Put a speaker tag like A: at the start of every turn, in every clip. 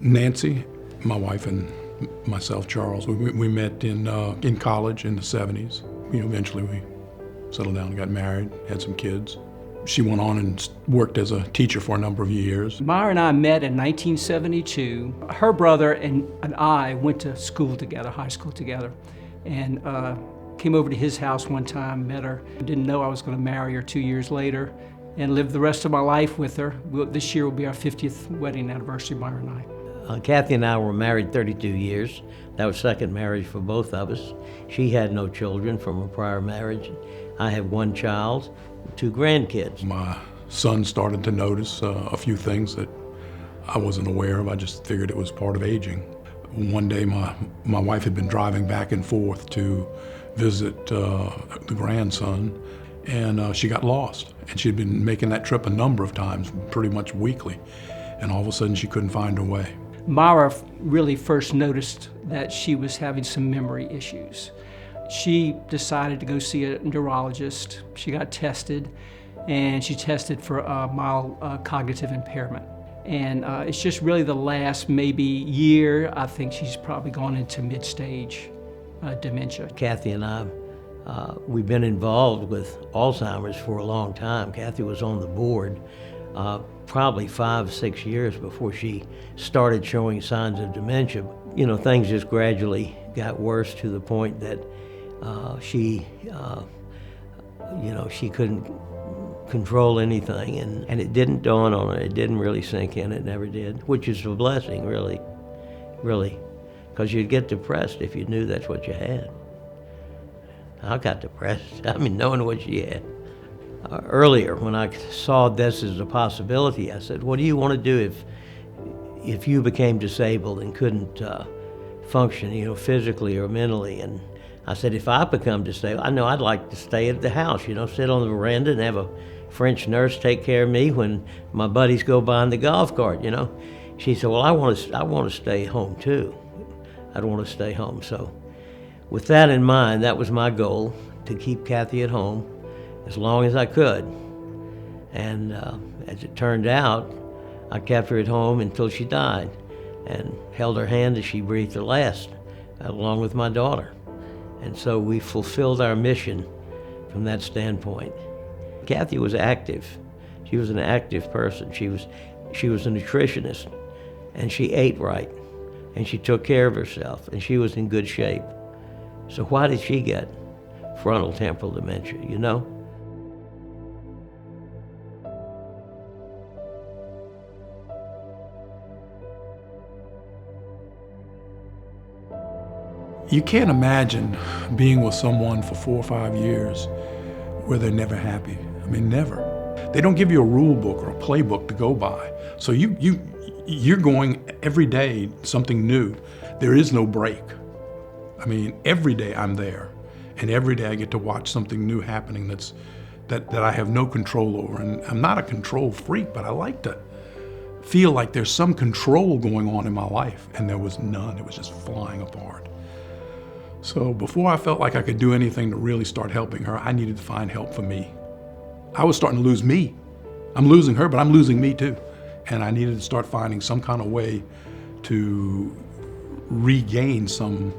A: Nancy, my wife, and myself, Charles, we met in college in the 70s. Eventually we settled down and got married, had some kids. She went on and worked as a teacher for a number of years.
B: Myra and I met in 1972. Her brother and I went to school together, high school together, and came over to his house one time, met her. Didn't know I was going to marry her 2 years later, and lived the rest of my life with her. This year will be our 50th wedding anniversary, Myra and I.
C: Kathy and I were married 32 years. That was second marriage for both of us. She had no children from a prior marriage. I have one child, 2 grandkids.
A: My son started to notice a few things that I wasn't aware of. I just figured it was part of aging. One day my wife had been driving back and forth to visit the grandson, and she got lost. And she'd been making that trip a number of times, pretty much weekly. And all of a sudden she couldn't find her way.
B: Myra really first noticed that she was having some memory issues. She decided to go see a neurologist. She got tested, and she tested for mild cognitive impairment. And it's just really the last maybe year, I think she's probably gone into mid-stage dementia.
C: Kathy and I, we've been involved with Alzheimer's for a long time. Kathy was on the board probably 5 or 6 years before she started showing signs of dementia. Things just gradually got worse to the point that she couldn't control anything, and it didn't dawn on her. It didn't really sink in. It never did, which is a blessing, really, because you'd get depressed if you knew that's what you had. I got depressed, knowing what she had. Earlier, when I saw this as a possibility, I said, what do you want to do if you became disabled and couldn't function, physically or mentally? And I said, if I become disabled, I know I'd like to stay at the house, sit on the veranda and have a French nurse take care of me when my buddies go by in the golf cart, She said, well, I want to stay home too. I'd want to stay home. So with that in mind, that was my goal, to keep Kathy at home as long as I could. And as it turned out, I kept her at home until she died, and held her hand as she breathed her last, along with my daughter. And so we fulfilled our mission from that standpoint. Kathy was active. She was an active person. She was a nutritionist, and she ate right, and she took care of herself, and she was in good shape. So why did she get frontal temporal dementia,
A: You can't imagine being with someone for 4 or 5 years where they're never happy. Never. They don't give you a rule book or a playbook to go by. So you're going every day something new. There is no break. Every day I'm there, and every day I get to watch something new happening that I have no control over. And I'm not a control freak, but I like to feel like there's some control going on in my life, and there was none. It was just flying apart. So before I felt like I could do anything to really start helping her, I needed to find help for me. I was starting to lose me. I'm losing her, but I'm losing me too. And I needed to start finding some kind of way to regain some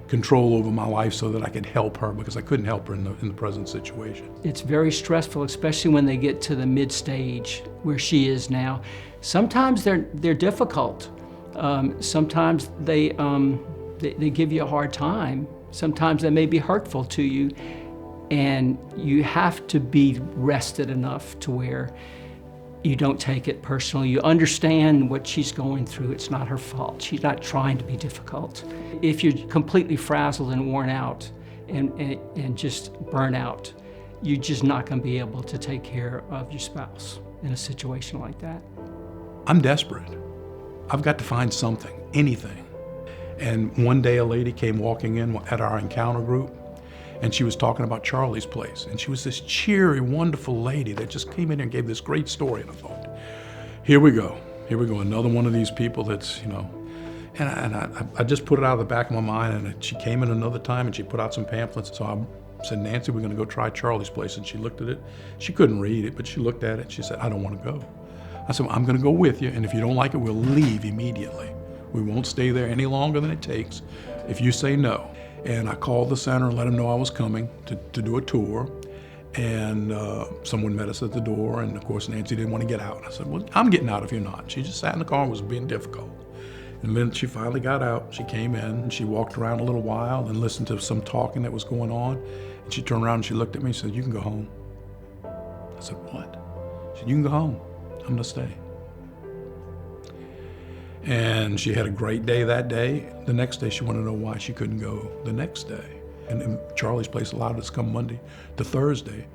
A: control over my life so that I could help her, because I couldn't help her in the present situation.
B: It's very stressful, especially when they get to the mid-stage where she is now. Sometimes they're difficult. Sometimes they give you a hard time. Sometimes they may be hurtful to you, and you have to be rested enough to where you don't take it personally. You understand what she's going through. It's not her fault. She's not trying to be difficult. If you're completely frazzled and worn out and just burn out, you're just not going to be able to take care of your spouse in a situation like that.
A: I'm desperate. I've got to find something, anything. And one day a lady came walking in at our encounter group, and she was talking about Charlie's place. And she was this cheery, wonderful lady that just came in and gave this great story. And I thought, here we go, another one of these people that's, and I just put it out of the back of my mind. And she came in another time and she put out some pamphlets. So I said, Nancy, we're gonna go try Charlie's place. And she looked at it. She couldn't read it, but she looked at it. She said, I don't want to go. I said, well, I'm gonna go with you, and if you don't like it, we'll leave immediately. We won't stay there any longer than it takes if you say no. And I called the center and let them know I was coming to do a tour. And someone met us at the door, and of course Nancy didn't want to get out. I said, well, I'm getting out if you're not. She just sat in the car and was being difficult. And then she finally got out. She came in and she walked around a little while and listened to some talking that was going on. And she turned around and she looked at me and said, you can go home. I said, what? She said, you can go home. I'm gonna stay. And she had a great day that day. The next day she wanted to know why she couldn't go the next day. And Charlie's Place allowed us to come Monday to Thursday.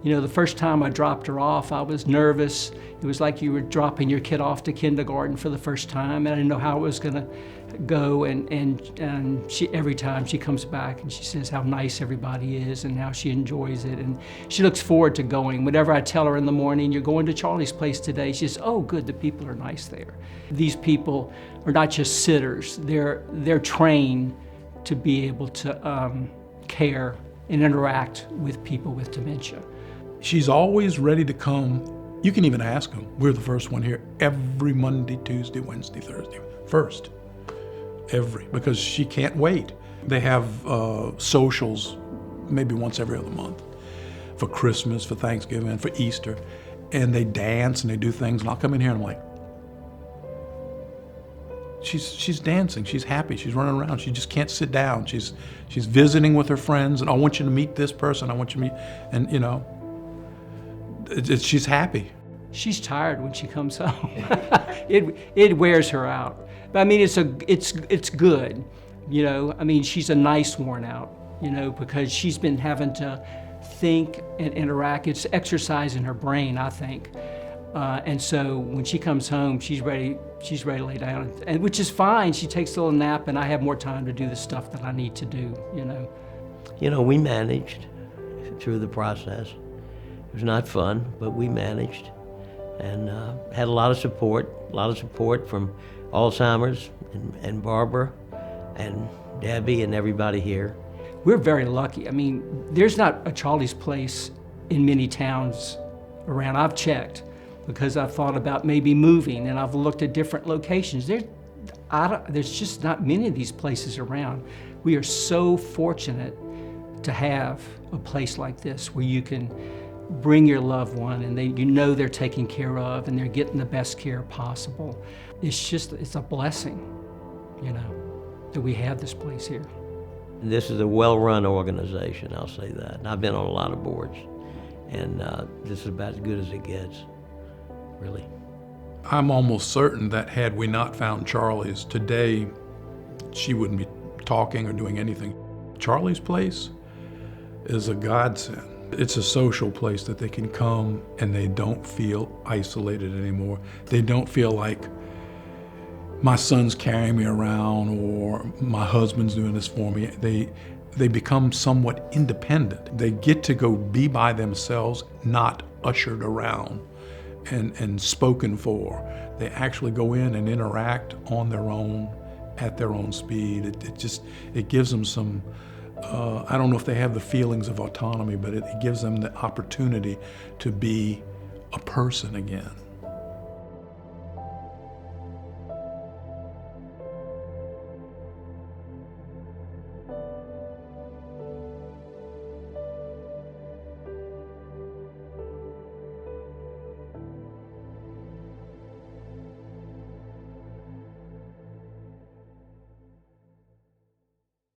B: You know, the first time I dropped her off, I was nervous. It was like you were dropping your kid off to kindergarten for the first time, and I didn't know how it was gonna go. And she, every time she comes back and she says how nice everybody is and how she enjoys it, and she looks forward to going. Whenever I tell her in the morning, you're going to Charlie's Place today, she says, oh good, the people are nice there. These people are not just sitters, they're trained to be able to care and interact with people with dementia.
A: She's always ready to come. You can even ask them. We're the first one here every Monday, Tuesday, Wednesday, Thursday. First, because she can't wait. They have socials maybe once every other month for Christmas, for Thanksgiving, for Easter, and they dance and they do things, and I'll come in here and I'm like, she's dancing, she's happy, she's running around, she just can't sit down. She's visiting with her friends, and I want you to meet this person, I want you to meet, and you know, she's happy.
B: She's tired when she comes home. it wears her out. But I mean, it's good, you know. I mean, she's a nice worn out, you know, because she's been having to think and interact. It's exercising her brain, I think. And so when she comes home, she's ready to lay down, and which is fine. She takes a little nap, and I have more time to do the stuff that I need to do, you know.
C: You know, we managed through the process. It was not fun, but we managed, and had a lot of support from Alzheimer's and Barbara and Debbie and everybody here.
B: We're very lucky. I mean, there's not a Charlie's Place in many towns around. I've checked because I've thought about maybe moving, and I've looked at different locations. There's just not many of these places around. We are so fortunate to have a place like this where you can bring your loved one and you know they're taken care of and they're getting the best care possible. It's a blessing, you know, that we have this place here.
C: This is a well-run organization, I'll say that. And I've been on a lot of boards, and this is about as good as it gets, really.
A: I'm almost certain that had we not found Charlie's today, she wouldn't be talking or doing anything. Charlie's Place is a godsend. It's a social place that they can come and they don't feel isolated anymore. They don't feel like my son's carrying me around or my husband's doing this for me. They become somewhat independent. They get to go be by themselves, not ushered around and spoken for. They actually go in and interact on their own, at their own speed. It gives them some, I don't know if they have the feelings of autonomy, but it gives them the opportunity to be a person again.